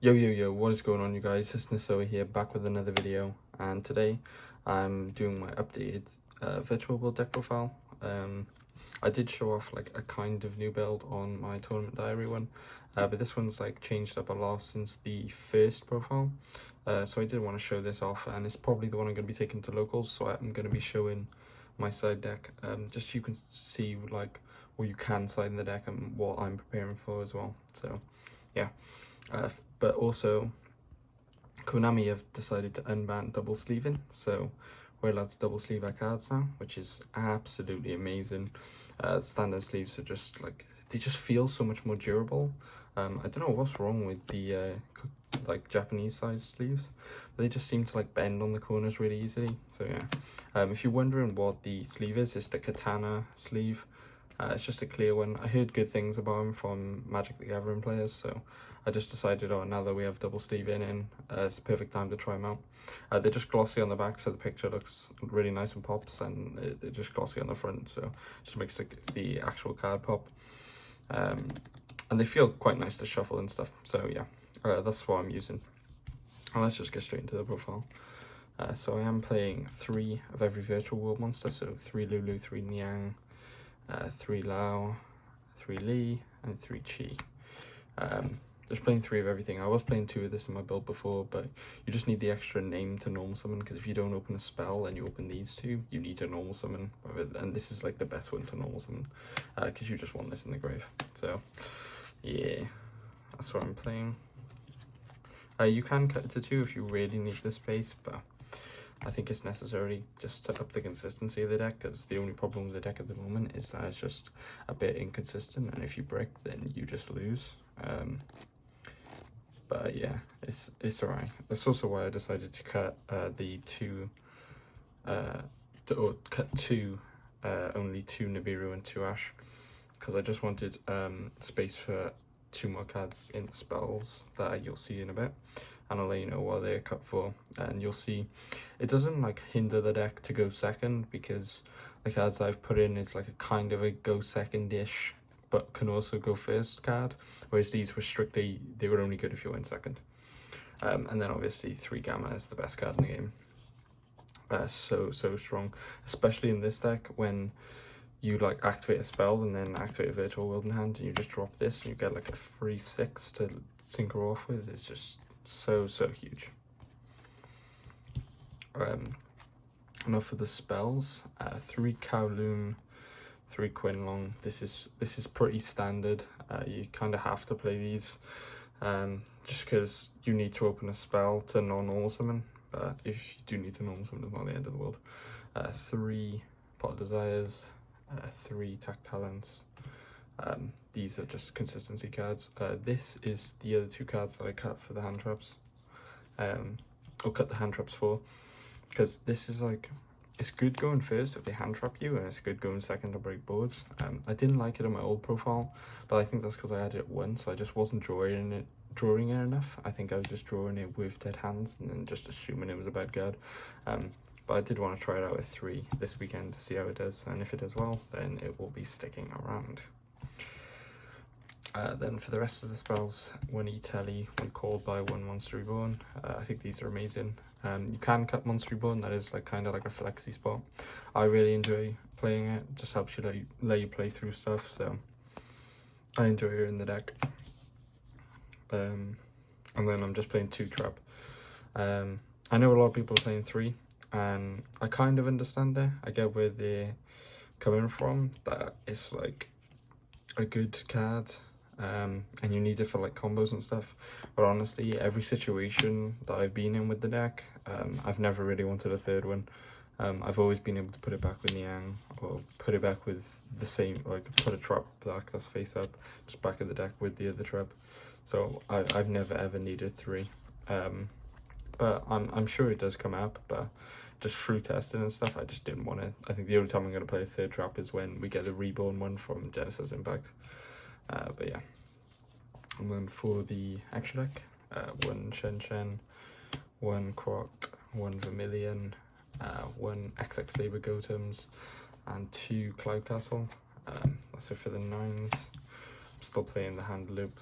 Yo, what is going on, you guys? It's Nesoa here, back with another video, and today I'm doing my updated virtual world deck profile. I did show off like a kind of new build on my tournament diary one, but this one's like changed up a lot since the first profile, so I did want to show this off, and it's probably the one I'm going to be taking to locals, so I'm going to be showing my side deck, just so you can see like what you can side in the deck and what I'm preparing for as well. So yeah. But also, Konami have decided to unban double sleeving, so we're allowed to double sleeve our cards now, which is absolutely amazing. Standard sleeves are just like, they just feel so much more durable. I don't know what's wrong with the like Japanese size sleeves, but they just seem to like bend on the corners really easily. So yeah, if you're wondering what the sleeve is, it's the Katana sleeve. It's just a clear one. I heard good things about them from Magic the Gathering players, so I just decided, oh, now that we have double sleeve in, it's the perfect time to try them out. They're just glossy on the back, so the picture looks really nice and pops, and they're just glossy on the front, so just makes the actual card pop. And they feel quite nice to shuffle and stuff, so yeah, that's what I'm using. And let's just get straight into the profile. So I am playing 3 of every virtual world monster, so 3 Lulu, 3 Niang, 3 Lao, 3 Li, and 3 Chi. Just playing 3 of everything. I was playing 2 of this in my build before, but you just need the extra name to normal summon, because if you don't open a spell and you open these 2, you need to normal summon, and this is like the best one to normal summon, because you just want this in the grave. So yeah, that's what I'm playing. You can cut it to 2 if you really need the space, but I think it's necessary just to up the consistency of the deck, because the only problem with the deck at the moment is that it's just a bit inconsistent, and if you brick, then you just lose. But yeah, it's alright. That's also why I decided to cut only 2 Nibiru and 2 Ash, because I just wanted space for 2 more cards in the spells that you'll see in a bit, and I'll let you know what they're cut for, and you'll see it doesn't like hinder the deck to go second, because the cards I've put in is like a kind of a go second-ish but can also go first card, whereas these were strictly, they were only good if you went second. And then obviously 3 Gamma is the best card in the game. So strong, especially in this deck when you like activate a spell and then activate a virtual world in hand, and you just drop this and you get like a free 6 to synchro off with. It's just so huge. Enough for the spells. 3 Kowloon, 3 Quinlong. This is pretty standard. You kind of have to play these, just because you need to open a spell to non-normal summon. But if you do need to normal summon, it's not the end of the world. 3 Pot of Desires, 3 Tact Talents. These are just consistency cards. This is the other 2 cards that I cut for the hand traps, or cut the hand traps for, because this is like, it's good going first if they hand trap you, and it's good going second to break boards. I didn't like it on my old profile, but I think that's because I had it once. I just wasn't drawing it enough. I think I was just drawing it with dead hands and then just assuming it was a bad card. But I did want to try it out with 3 this weekend to see how it does, and if it does well, then it will be sticking around. Then for the rest of the spells, 1 E-Telly, 1 Called by, 1 Monster Reborn. I think these are amazing. You can cut Monster Reborn, that is like kind of like a flexi spot. I really enjoy playing it. It just helps you let you play through stuff, so I enjoy it in the deck. And then I'm just playing 2 Trap. I know a lot of people are playing 3, and I kind of understand it. I get where they're coming from, that it's like a good card, and you need it for like combos and stuff, but honestly, every situation that I've been in with the deck, I've never really wanted a 3rd one. I've always been able to put it back with Niang, or put it back with the same, like put a trap back that's face up, just back of the deck with the other trap. So I've never ever needed 3, but I'm sure it does come up, but just through testing and stuff, I just didn't want it. I think the only time I'm going to play a 3rd trap is when we get the Reborn one from Genesis Impact. But yeah, and then for the extra deck, 1 Shen, 1 Croc, 1 Vermilion, 1 XX Saber Gotems, and 2 Cloud Castle. That's it for the 9s. I'm still playing the hand loop.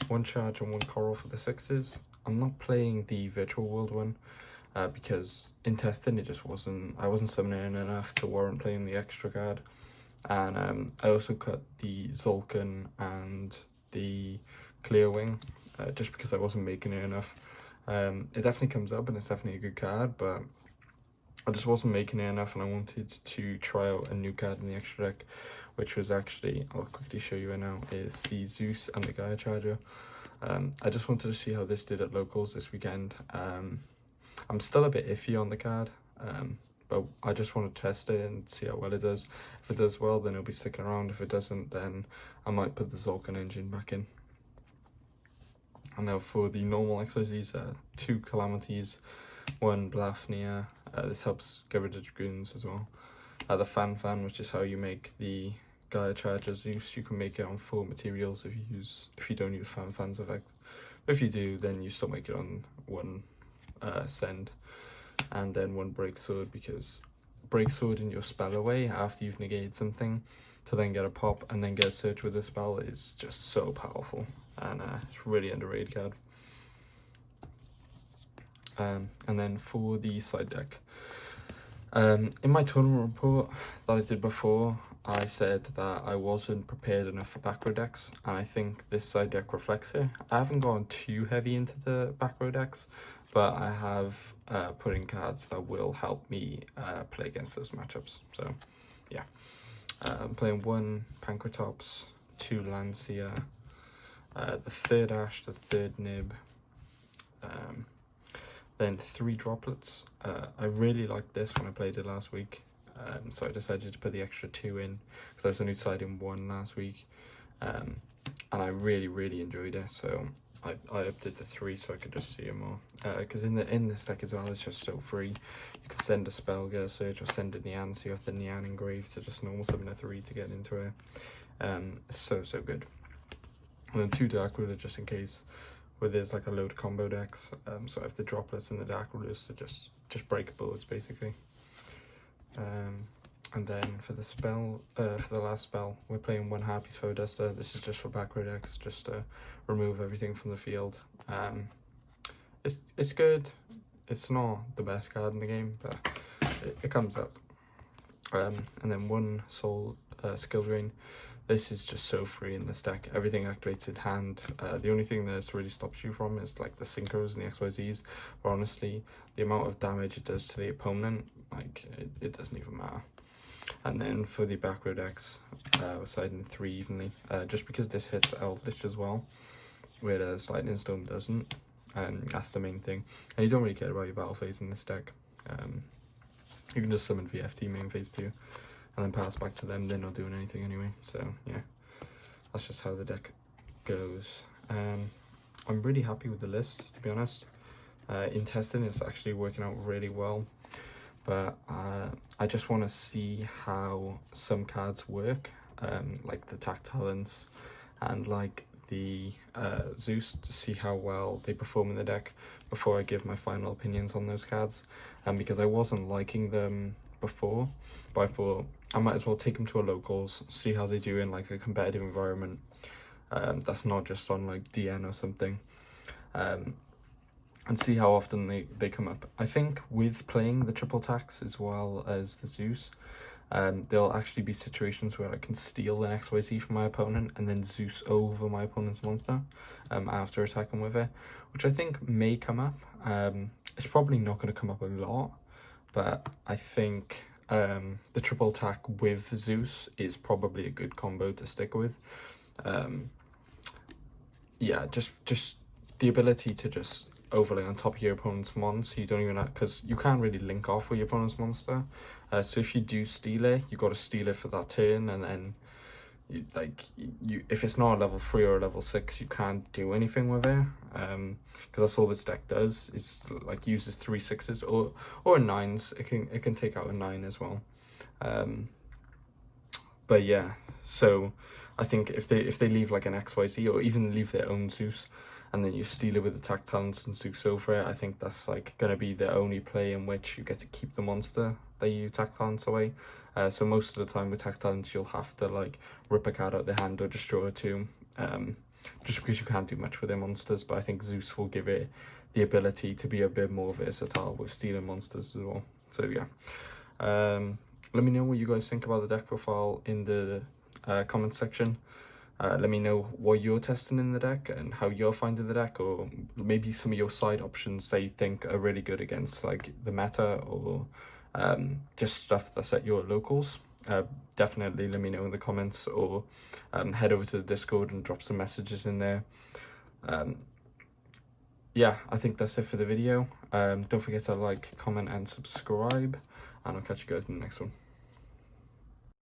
1 charge and 1 coral for the 6s. I'm not playing the virtual world one because in testing I wasn't summoning enough to warrant playing the extra card. And I also cut the Zolkin and the Clear Wing just because I wasn't making it enough. It definitely comes up and it's definitely a good card, but I just wasn't making it enough, and I wanted to try out a new card in the extra deck, which was actually, I'll quickly show you it now, is the Zeus and the Gaia Charger. I just wanted to see how this did at locals this weekend. I'm still a bit iffy on the card, but I just want to test it and see how well it does. If it does well, then it'll be sticking around. If it doesn't, then I might put the Zolkin engine back in. And now for the normal XYZs, 2 Calamities, 1 Blafnia. This helps get rid of Dragoons as well. The Fan, which is how you make the Gaia Charger Zeus. You can make it on 4 materials if you don't use Fan's effect. If you do, then you still make it on 1 Send, and then 1 Break Sword, because Break Sword in your spell away after you've negated something to then get a pop and then get a search with a spell is just so powerful, and it's really underrated card. And then for the side deck, in my tournament report that I did before, I said that I wasn't prepared enough for back row decks, and I think this side deck reflects it. I haven't gone too heavy into the back row decks, but I have put in cards that will help me play against those matchups. So yeah, I'm playing 1 Pankratops, 2 Lancia, the 3rd Ash, the 3rd Nib, then 3 Droplets. I really liked this when I played it last week, so I decided to put the extra 2 in because I was only deciding 1 last week, and I really enjoyed it. So I upped it to 3 so I could just see it more. Because in this deck as well, it's just so free. You can send a spell, get a search, or send a Nyan, so you have the Nyan engraved to just normal summon a 3 to get into it. So good. And then 2 Dark Ruler just in case, where there's like a load of combo decks. So I have the Droplets and the Dark Rulers to just break boards basically. And then for the spell, for the last spell, we're playing 1 Harpy's Foe Duster. This is just for back row decks, just to remove everything from the field. It's good. It's not the best card in the game, but it comes up. And then 1 Soul Skill Drain. This is just so free in this deck. Everything activates in hand. The only thing that really stops you from is like the Synchros and the XYZs. But honestly, the amount of damage it does to the opponent, like it doesn't even matter. And then for the back row decks, we're siding 3 evenly. Just because this hits Eldritch as well, whereas Lightning Storm doesn't. And that's the main thing. And you don't really care about your battle phase in this deck. You can just summon VFT main phase 2. And then pass back to them, they're not doing anything anyway. So yeah, that's just how the deck goes. I'm really happy with the list, to be honest. In testing, it's actually working out really well. But I just want to see how some cards work, like the Tact Talents and like the Zeus, to see how well they perform in the deck before I give my final opinions on those cards. Because I wasn't liking them before, but I thought I might as well take them to a locals, see how they do in like a competitive environment that's not just on like DN or something, and see how often they come up. I think with playing the triple tax as well as the Zeus, there'll actually be situations where I can steal an XYZ from my opponent and then Zeus over my opponent's monster after attacking with it, which I think may come up. It's probably not going to come up a lot, but I think the triple attack with Zeus is probably a good combo to stick with. Yeah, just the ability to just overlay on top of your opponent's mon, so you don't even have, because you can't really link off with your opponent's monster. So if you do steal it, you got to steal it for that turn, and then if it's not a level 3 or a level 6, you can't do anything with it. Because that's all this deck does, is like uses 3 6s or 9s. It can take out a 9 as well. But yeah, so I think if they leave like an XYZ or even leave their own Zeus, and then you steal it with attack talents and Zeus over it, I think that's like going to be the only play in which you get to keep the monster that you attack talents away. So most of the time with attack talents, you'll have to like rip a card out of the hand or destroy a tomb. just because you can't do much with their monsters, but I think Zeus will give it the ability to be a bit more versatile with stealing monsters as well. So yeah, let me know what you guys think about the deck profile in the comment section. Let me know what you're testing in the deck and how you're finding the deck, or maybe some of your side options that you think are really good against like the meta, or just stuff that's at your locals. Definitely let me know in the comments, or head over to the Discord and drop some messages in there. Yeah, I think that's it for the video. Don't forget to like, comment and subscribe, and I'll catch you guys in the next one.